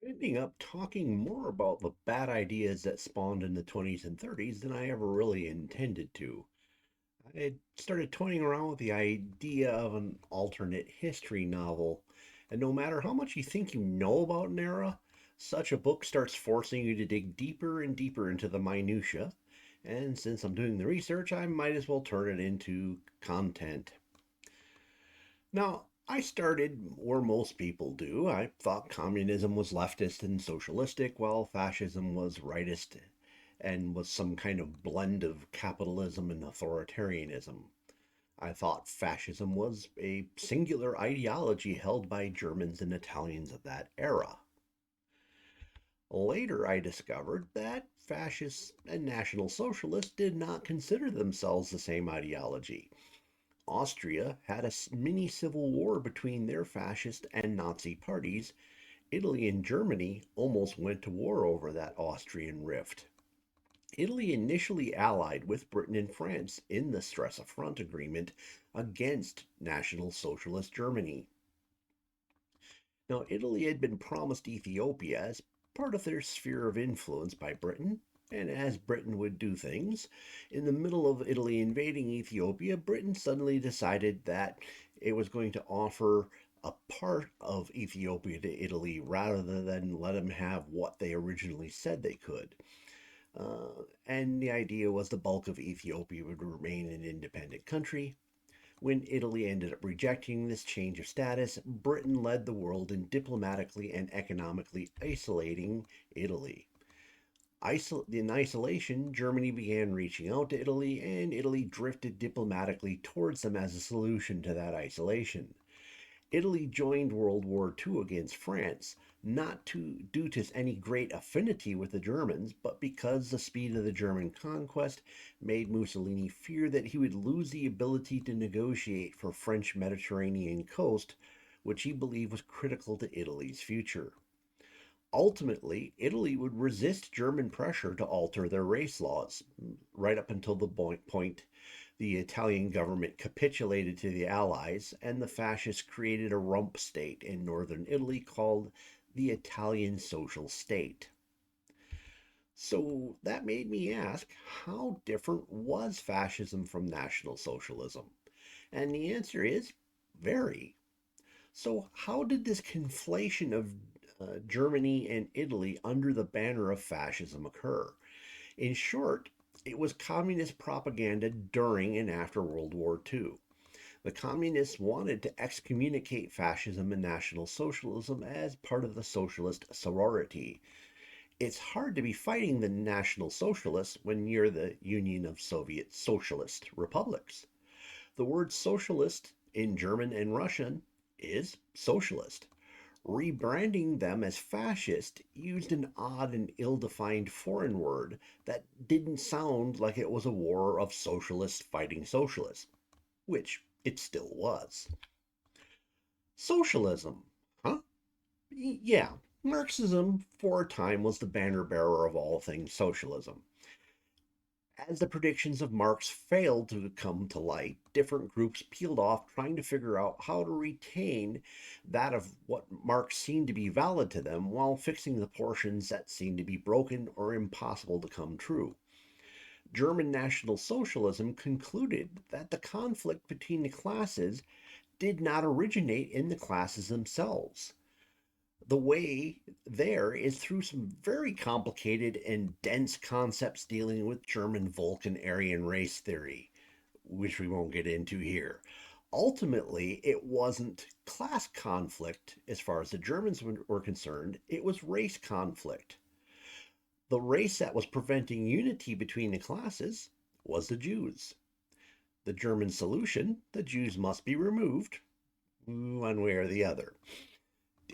Ending up talking more about the bad ideas that spawned in the 20s and 30s than I ever really intended to. I had started toying around with the idea of an alternate history novel, and no matter how much you think you know about an era, such a book starts forcing you to dig deeper and deeper into the minutiae. And since I'm doing the research, I might as well turn it into content. Now, I started where most people do. I thought communism was leftist and socialistic, while fascism was rightist and was some kind of blend of capitalism and authoritarianism. I thought fascism was a singular ideology held by Germans and Italians of that era. Later, I discovered that fascists and National Socialists did not consider themselves the same ideology. Austria had a mini civil war between their fascist and Nazi parties. Italy and Germany almost went to war over that Austrian rift. Italy initially allied with Britain and France in the Stress-Affront Agreement against National Socialist Germany. Now, Italy had been promised Ethiopia as part of their sphere of influence by Britain, and as Britain would do things, in the middle of Italy invading Ethiopia, Britain suddenly decided that it was going to offer a part of Ethiopia to Italy rather than let them have what they originally said they could. And the idea was the bulk of Ethiopia would remain an independent country. When Italy ended up rejecting this change of status, Britain led the world in diplomatically and economically isolating Italy. In isolation, Germany began reaching out to Italy, and Italy drifted diplomatically towards them as a solution to that isolation. Italy joined World War II against France, due to any great affinity with the Germans, but because the speed of the German conquest made Mussolini fear that he would lose the ability to negotiate for French Mediterranean coast, which he believed was critical to Italy's future. Ultimately, Italy would resist German pressure to alter their race laws, right up until the point the Italian government capitulated to the Allies and the fascists created a rump state in northern Italy called the Italian Social State. So that made me ask, how different was fascism from National Socialism? And the answer is very. So, how did this conflation of Germany and Italy under the banner of fascism occur? In short, it was communist propaganda during and after World War II. The communists wanted to excommunicate fascism and National Socialism as part of the socialist sorority. It's hard to be fighting the National Socialists when you're the Union of Soviet Socialist Republics. The word socialist in German and Russian is socialist. Rebranding them as fascist used an odd and ill defined foreign word that didn't sound like it was a war of socialists fighting socialists, which it still was. Socialism, huh? Yeah, Marxism for a time was the banner bearer of all things socialism. As the predictions of Marx failed to come to light, different groups peeled off trying to figure out how to retain that of what Marx seemed to be valid to them while fixing the portions that seemed to be broken or impossible to come true. German National Socialism concluded that the conflict between the classes did not originate in the classes themselves. The way there is through some very complicated and dense concepts dealing with German Vulcan Aryan race theory, which we won't get into here. Ultimately, it wasn't class conflict as far as the Germans were concerned, it was race conflict. The race that was preventing unity between the classes was the Jews. The German solution, the Jews must be removed, one way or the other,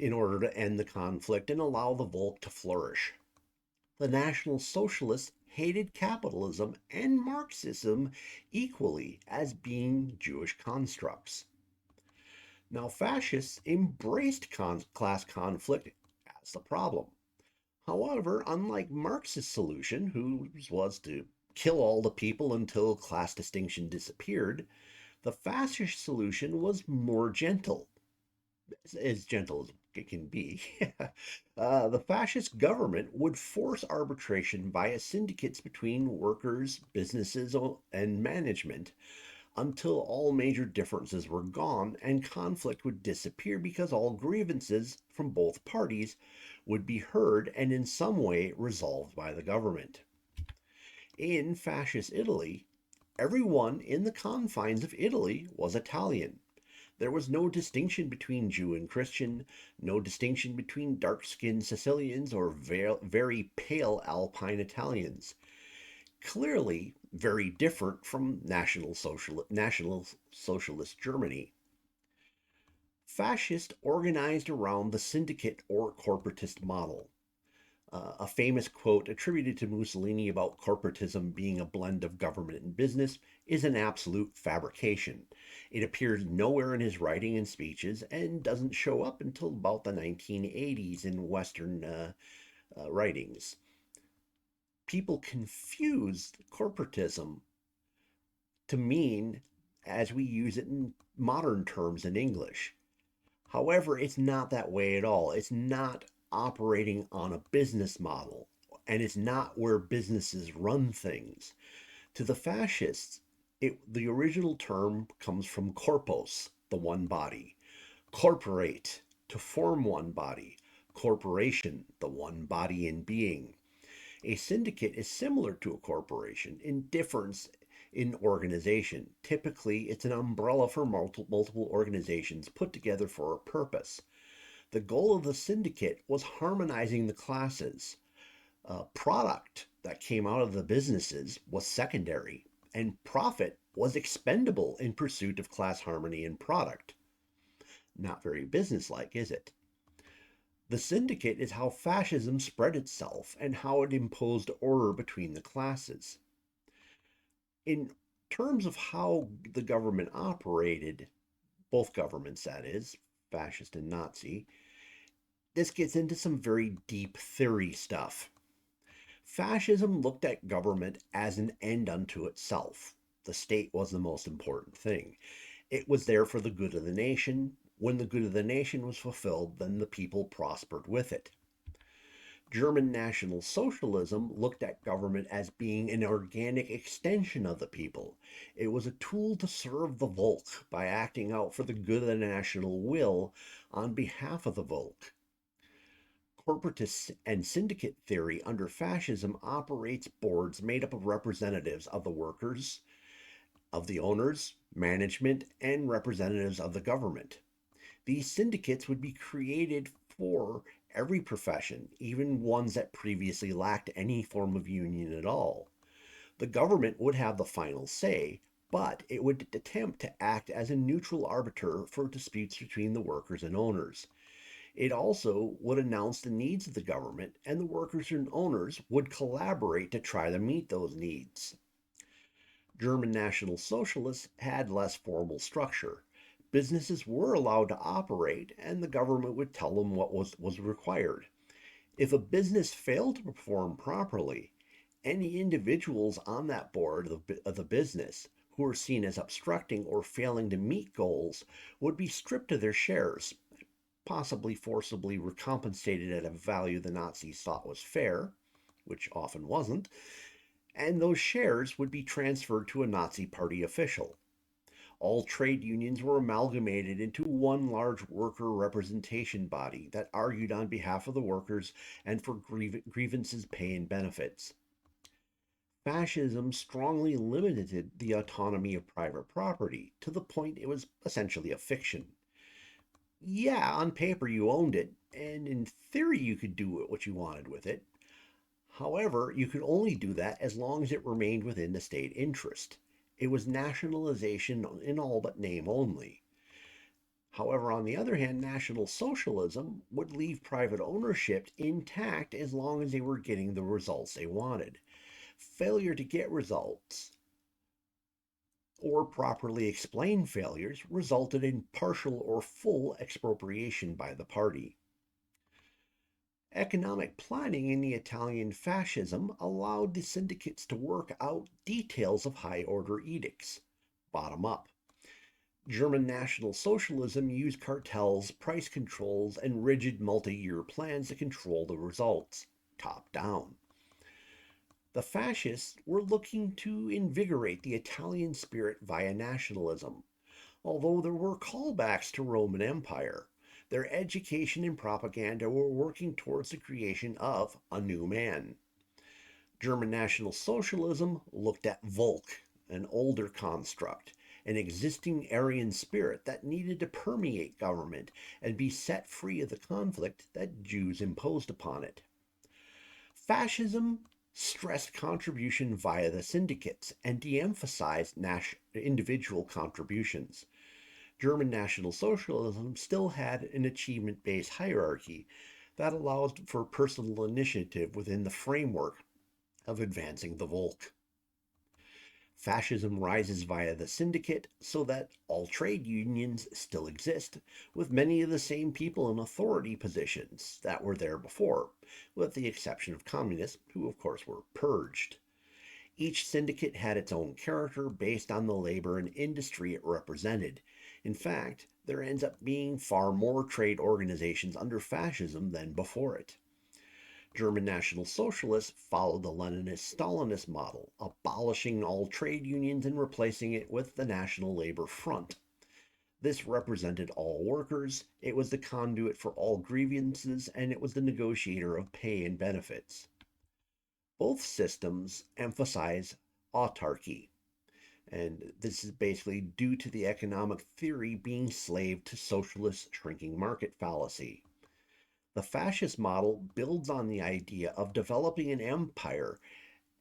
in order to end the conflict and allow the Volk to flourish. The National Socialists hated capitalism and Marxism equally as being Jewish constructs. Now, fascists embraced class conflict as the problem. However, unlike Marx's solution, whose was to kill all the people until class distinction disappeared, the fascist solution was more gentle, as gentle it can be. The fascist government would force arbitration via syndicates between workers, businesses, and management until all major differences were gone and conflict would disappear because all grievances from both parties would be heard and in some way resolved by the government. In fascist Italy, everyone in the confines of Italy was Italian. There was no distinction between Jew and Christian, no distinction between dark skinned Sicilians or very pale Alpine Italians. Clearly, very different from National Socialist Germany. Fascists organized around the syndicate or corporatist model. A famous quote attributed to Mussolini about corporatism being a blend of government and business is an absolute fabrication. It appears nowhere in his writing and speeches and doesn't show up until about the 1980s in Western writings. People confused corporatism to mean as we use it in modern terms in English. However, it's not that way at all. It's not operating on a business model, and it's not where businesses run things. To the fascists, the original term comes from corpus, the one body, corporate, to form one body, corporation, the one body in being. A syndicate is similar to a corporation in difference in organization. Typically, it's an umbrella for multiple organizations put together for a purpose. The goal of the syndicate was harmonizing the classes. Product that came out of the businesses was secondary, and profit was expendable in pursuit of class harmony and product. Not very businesslike, is it? The syndicate is how fascism spread itself and how it imposed order between the classes. In terms of how the government operated, both governments, that is, fascist and Nazi, this gets into some very deep theory stuff. Fascism looked at government as an end unto itself. The state was the most important thing. It was there for the good of the nation. When the good of the nation was fulfilled, then the people prospered with it. German National Socialism looked at government as being an organic extension of the people. It was a tool to serve the Volk by acting out for the good of the national will on behalf of the Volk. Corporatist and syndicate theory under fascism operates boards made up of representatives of the workers, of the owners, management, and representatives of the government. These syndicates would be created for every profession, even ones that previously lacked any form of union at all. The government would have the final say, but it would attempt to act as a neutral arbiter for disputes between the workers and owners. It also would announce the needs of the government, and the workers and owners would collaborate to try to meet those needs. German National Socialists had less formal structure. Businesses were allowed to operate, and the government would tell them what was required. If a business failed to perform properly, any individuals on that board of the business who were seen as obstructing or failing to meet goals would be stripped of their shares, possibly forcibly recompensated at a value the Nazis thought was fair, which often wasn't, and those shares would be transferred to a Nazi Party official. All trade unions were amalgamated into one large worker representation body that argued on behalf of the workers and for grievances, pay, and benefits. Fascism strongly limited the autonomy of private property to the point it was essentially a fiction. Yeah, on paper you owned it, and in theory you could do what you wanted with it. However, you could only do that as long as it remained within the state interest. It was nationalization in all but name only. However, on the other hand, National Socialism would leave private ownership intact as long as they were getting the results they wanted. Failure to get results or properly explain failures resulted in partial or full expropriation by the party. Economic planning in the Italian fascism allowed the syndicates to work out details of high order edicts, bottom up. German National Socialism used cartels, price controls, and rigid multi-year plans to control the results, top down. The fascists were looking to invigorate the Italian spirit via nationalism. Although there were callbacks to Roman Empire, their education and propaganda were working towards the creation of a new man. German National Socialism looked at Volk, an older construct, an existing Aryan spirit that needed to permeate government and be set free of the conflict that Jews imposed upon it. Fascism stressed contribution via the syndicates and de emphasized individual contributions. German National Socialism still had an achievement based hierarchy that allowed for personal initiative within the framework of advancing the Volk. Fascism rises via the syndicate so that all trade unions still exist, with many of the same people in authority positions that were there before, with the exception of communists, who of course were purged. Each syndicate had its own character based on the labor and industry it represented. In fact, there ends up being far more trade organizations under fascism than before it. German National Socialists followed the Leninist Stalinist model, abolishing all trade unions and replacing it with the National Labor Front. This represented all workers, it was the conduit for all grievances, and it was the negotiator of pay and benefits. Both systems emphasize autarky, and this is basically due to the economic theory being slave to socialist shrinking market fallacy. The fascist model builds on the idea of developing an empire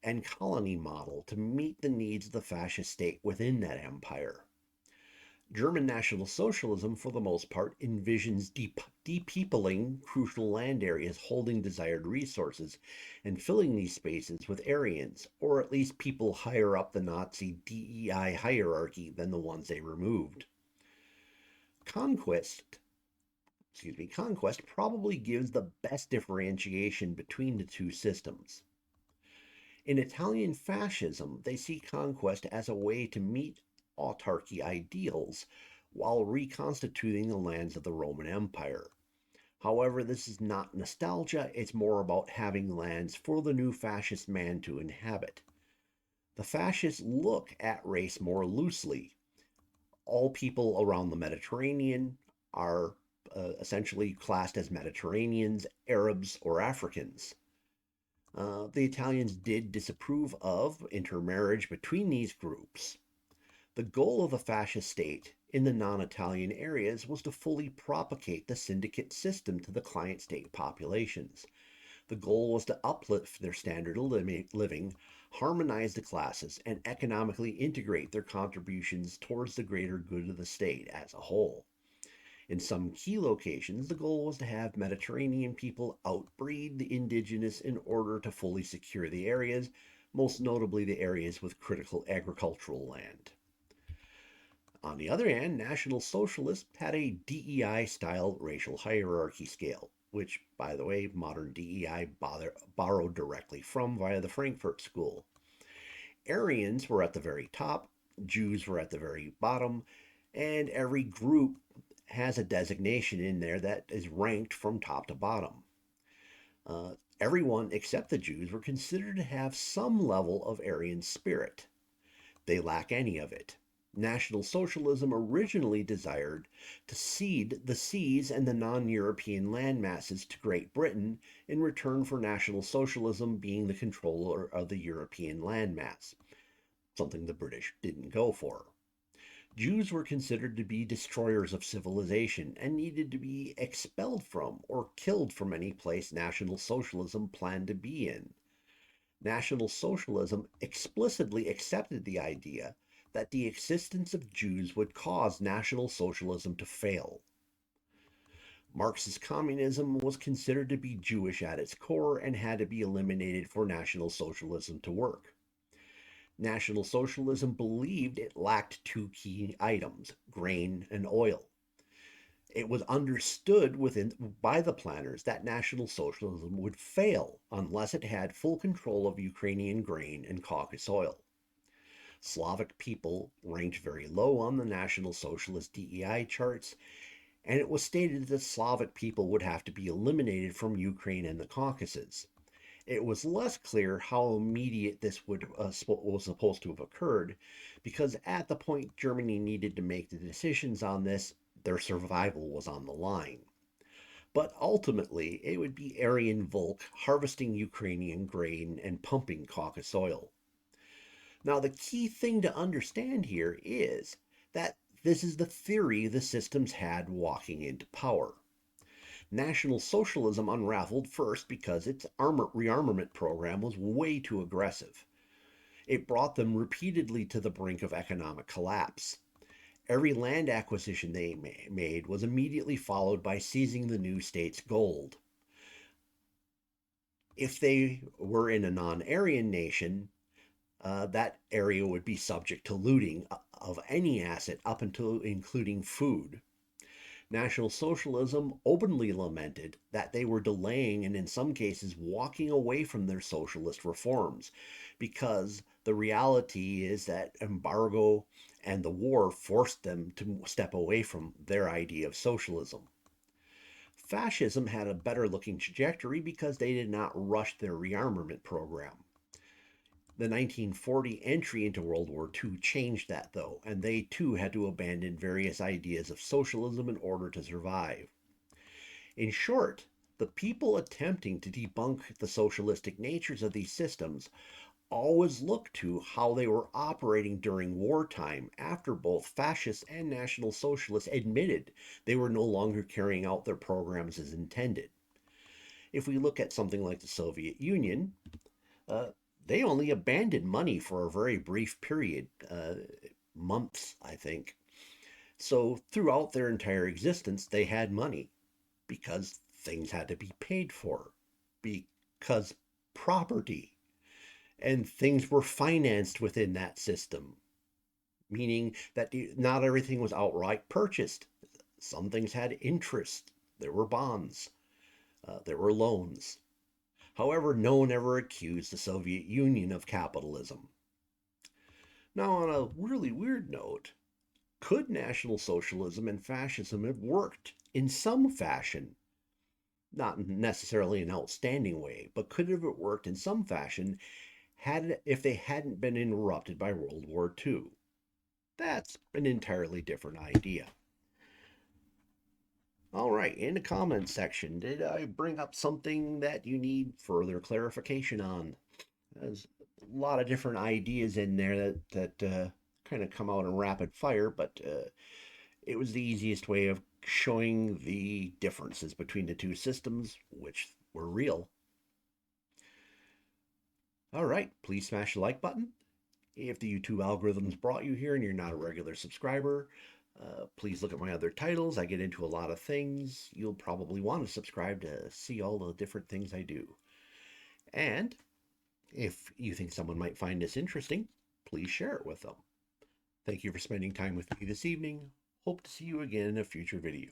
and colony model to meet the needs of the fascist state within that empire. German National Socialism, for the most part, envisions depeopling crucial land areas holding desired resources and filling these spaces with Aryans, or at least people higher up the Nazi DEI hierarchy than the ones they removed. Conquest conquest probably gives the best differentiation between the two systems. In Italian fascism, they see conquest as a way to meet autarky ideals while reconstituting the lands of the Roman Empire. However, this is not nostalgia, it's more about having lands for the new fascist man to inhabit. The fascists look at race more loosely. All people around the Mediterranean are essentially classed as Mediterraneans, Arabs, or Africans. The Italians did disapprove of intermarriage between these groups. The goal of the fascist state in the non Italian areas was to fully propagate the syndicate system to the client state populations. The goal was to uplift their standard of living, harmonize the classes, and economically integrate their contributions towards the greater good of the state as a whole. In some key locations, the goal was to have Mediterranean people outbreed the indigenous in order to fully secure the areas, most notably the areas with critical agricultural land. On the other hand, National Socialists had a DEI style racial hierarchy scale, which, by the way, modern DEI borrowed directly from via the Frankfurt School. Aryans were at the very top, Jews were at the very bottom, and every group has a designation in there that is ranked from top to bottom. Everyone except the Jews were considered to have some level of Aryan spirit. They lack any of it. National Socialism originally desired to cede the seas and the non European land masses to Great Britain in return for National Socialism being the controller of the European landmass, something the British didn't go for. Jews were considered to be destroyers of civilization and needed to be expelled from or killed from any place National Socialism planned to be in. National Socialism explicitly accepted the idea that the existence of Jews would cause National Socialism to fail. Marxist communism was considered to be Jewish at its core and had to be eliminated for National Socialism to work. National Socialism believed it lacked two key items, grain and oil. It was understood by the planners that National Socialism would fail unless it had full control of Ukrainian grain and Caucasus oil. Slavic people ranked very low on the National Socialist DEI charts, and it was stated that Slavic people would have to be eliminated from Ukraine and the Caucasus. It was less clear how immediate this was supposed to have occurred, because at the point Germany needed to make the decisions on this, their survival was on the line. But ultimately, it would be Aryan Volk harvesting Ukrainian grain and pumping Caucasus oil. Now, the key thing to understand here is that this is the theory the systems had walking into power. National Socialism unraveled first because its rearmament program was way too aggressive. It brought them repeatedly to the brink of economic collapse. Every land acquisition they made was immediately followed by seizing the new state's gold. If they were in a non-Aryan nation, that area would be subject to looting of any asset up until including food. National Socialism openly lamented that they were delaying and in some cases walking away from their socialist reforms, because the reality is that embargo and the war forced them to step away from their idea of socialism. Fascism had a better looking trajectory because they did not rush their rearmament program. The 1940 entry into World War II changed that, though, and they too had to abandon various ideas of socialism in order to survive. In short, the people attempting to debunk the socialistic natures of these systems always looked to how they were operating during wartime, after both fascists and National Socialists admitted they were no longer carrying out their programs as intended. If we look at something like the Soviet Union, uh, they only abandoned money for a very brief period, months, I think. So throughout their entire existence, they had money because things had to be paid for, because property and things were financed within that system, meaning that not everything was outright purchased. Some things had interest, there were bonds, there were loans. However, no one ever accused the Soviet Union of capitalism. Now, on a really weird note, could National Socialism and Fascism have worked in some fashion? Not necessarily an outstanding way, but could have it worked in some fashion if they hadn't been interrupted by World War II? That's an entirely different idea. All right, in the comments section, did I bring up something that you need further clarification on? There's a lot of different ideas in there that kind of come out in rapid fire, but it was the easiest way of showing the differences between the two systems, which were real. All right, please smash the like button. If the YouTube algorithms brought you here and you're not a regular subscriber, please look at my other titles. I get into a lot of things. You'll probably want to subscribe to see all the different things I do. And if you think someone might find this interesting, please share it with them. Thank you for spending time with me this evening. Hope to see you again in a future video.